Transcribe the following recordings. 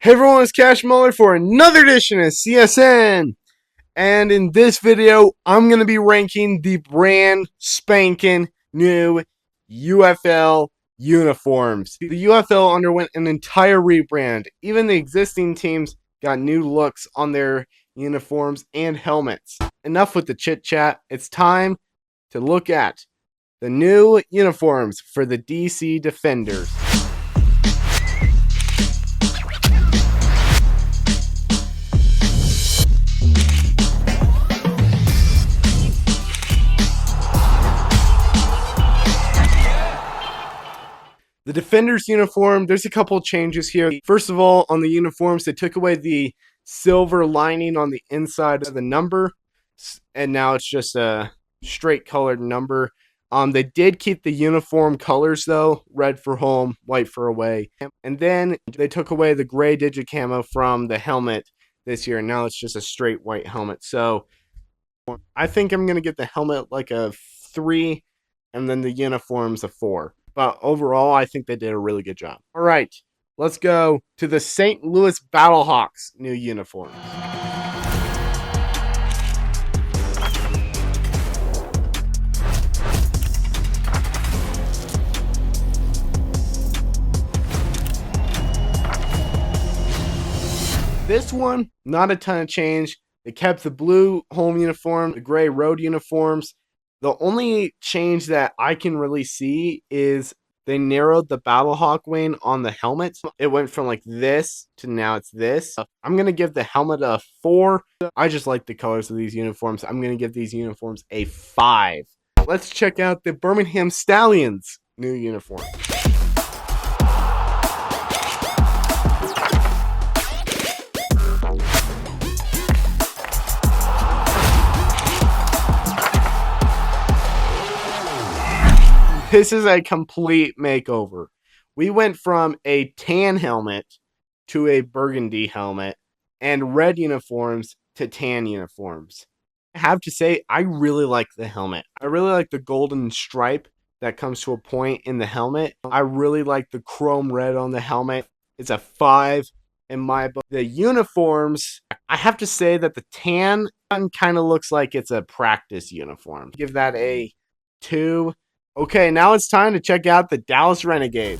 Hey everyone, it's Cash Muller for another edition of CSN. And in this video, I'm going to be ranking the brand spanking new UFL uniforms. The UFL underwent an entire rebrand. Even the existing teams got new looks on their uniforms and helmets. Enough with the chit chat. It's time to look at the new uniforms for the DC Defenders. The Defenders uniform, there's a couple changes here. First of all, on the uniforms, they took away the silver lining on the inside of the number, and now it's just a straight colored number. They did keep the uniform colors though, red for home, white for away. And then they took away the gray digit camo from the helmet this year, and now it's just a straight white helmet. So I think I'm going to get the helmet like a 3, and then the uniforms a 4. But overall, I think they did a really good job. All right, let's go to the St. Louis Battlehawks new uniforms. This one, not a ton of change. They kept the blue home uniform, the gray road uniforms. The only change that I can really see is they narrowed the Battlehawk wing on the helmet. It went from like this to now it's this. I'm going to give the helmet a 4. I just like the colors of these uniforms. I'm going to give these uniforms a 5. Let's check out the Birmingham Stallions new uniform. This is a complete makeover. We went from a tan helmet to a burgundy helmet and red uniforms to tan uniforms. I have to say, I really like the helmet. I really like the golden stripe that comes to a point in the helmet. I really like the chrome red on the helmet. It's a 5 in my book. The uniforms, I have to say that the tan kind of looks like it's a practice uniform. Give that a 2. Okay, now it's time to check out the Dallas Renegade.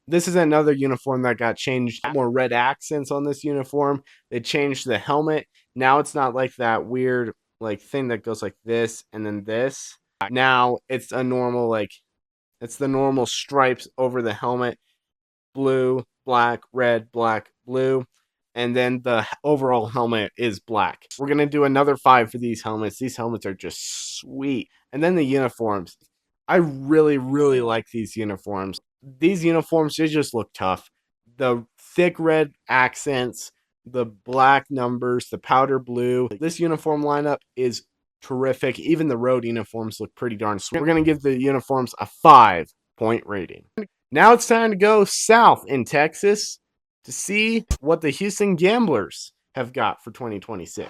This is another uniform that got changed. More red accents on this uniform. They changed the helmet. Now it's not like that weird like thing that goes like this and then this. Now it's a normal it's the normal stripes over the helmet. Blue, black, red, black, blue. And then the overall helmet is black. We're going to do another 5 for these helmets. These helmets are just sweet. And then the uniforms. I really, really like these uniforms. These uniforms, they just look tough. The thick red accents, the black numbers, the powder blue. This uniform lineup is terrific. Even the road uniforms look pretty darn sweet. We're going to give the uniforms a 5-point rating. Now it's time to go south in Texas to see what the Houston Gamblers have got for 2026.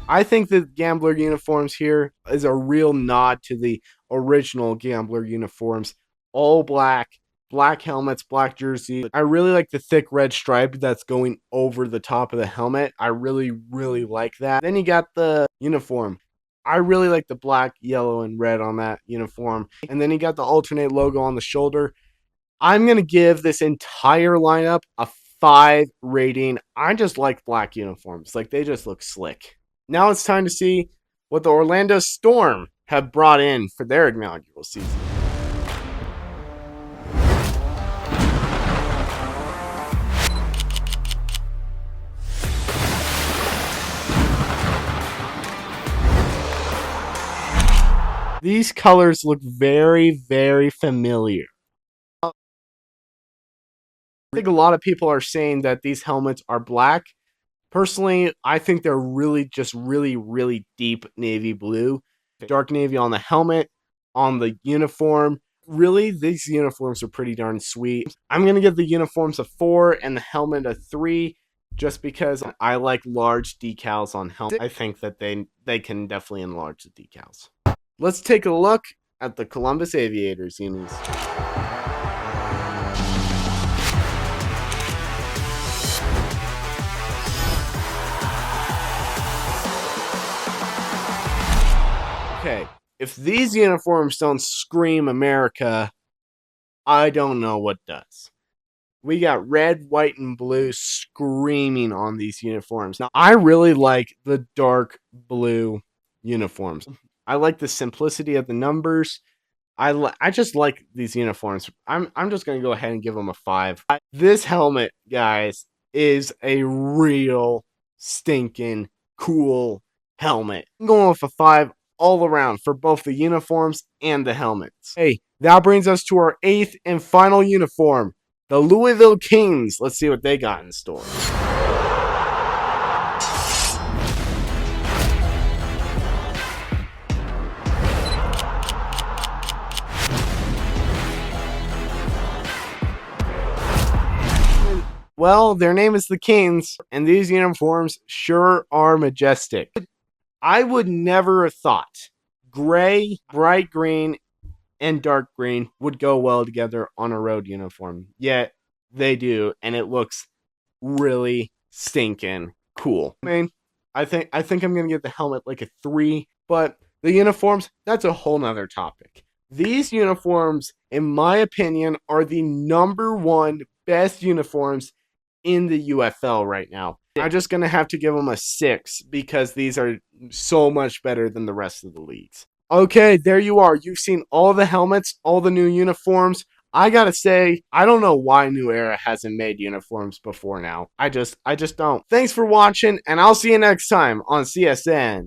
I think the Gambler uniforms here is a real nod to the original Gambler uniforms. All black, black helmets, black jersey. I really like the thick red stripe that's going over the top of the helmet. I really, really like that. Then you got the uniform. I really like the black, yellow, and red on that uniform. And then you got the alternate logo on the shoulder. I'm going to give this entire lineup a 5 rating. I just like black uniforms. Like, they just look slick. Now it's time to see what the Orlando Storm have brought in for their inaugural season. These colors look very, very familiar. I think a lot of people are saying that these helmets are black. Personally, I think they're really just really deep navy blue. Dark navy on the helmet, on the uniform. Really, these uniforms are pretty darn sweet. I'm going to give the uniforms a 4 and the helmet a 3 just because I like large decals on helmet. I think that they can definitely enlarge the decals. Let's take a look at the Columbus Aviators unis. Okay, if these uniforms don't scream America, I don't know what does. We got red, white, and blue screaming on these uniforms. Now, I really like the dark blue uniforms. I like the simplicity of the numbers. I just like these uniforms. I'm just gonna go ahead and give them a 5. This helmet, guys, is a real stinking cool helmet. I'm going with a 5 all around for both the uniforms and the helmets. Hey, that brings us to our 8th and final uniform, the Louisville Kings. Let's see what they got in store. Well, their name is the Kings, and these uniforms sure are majestic. I would never have thought gray, bright green, and dark green would go well together on a road uniform. Yet they do, and it looks really stinking cool. I mean, I think I'm gonna give the helmet like a 3, but the uniforms, that's a whole nother topic. These uniforms, in my opinion, are the #1 best uniforms in the UFL right now. I'm just going to have to give them a 6 because these are so much better than the rest of the leagues. Okay, there you are. You've seen all the helmets, all the new uniforms. I got to say, I don't know why New Era hasn't made uniforms before now. I just don't. Thanks for watching, and I'll see you next time on CSN.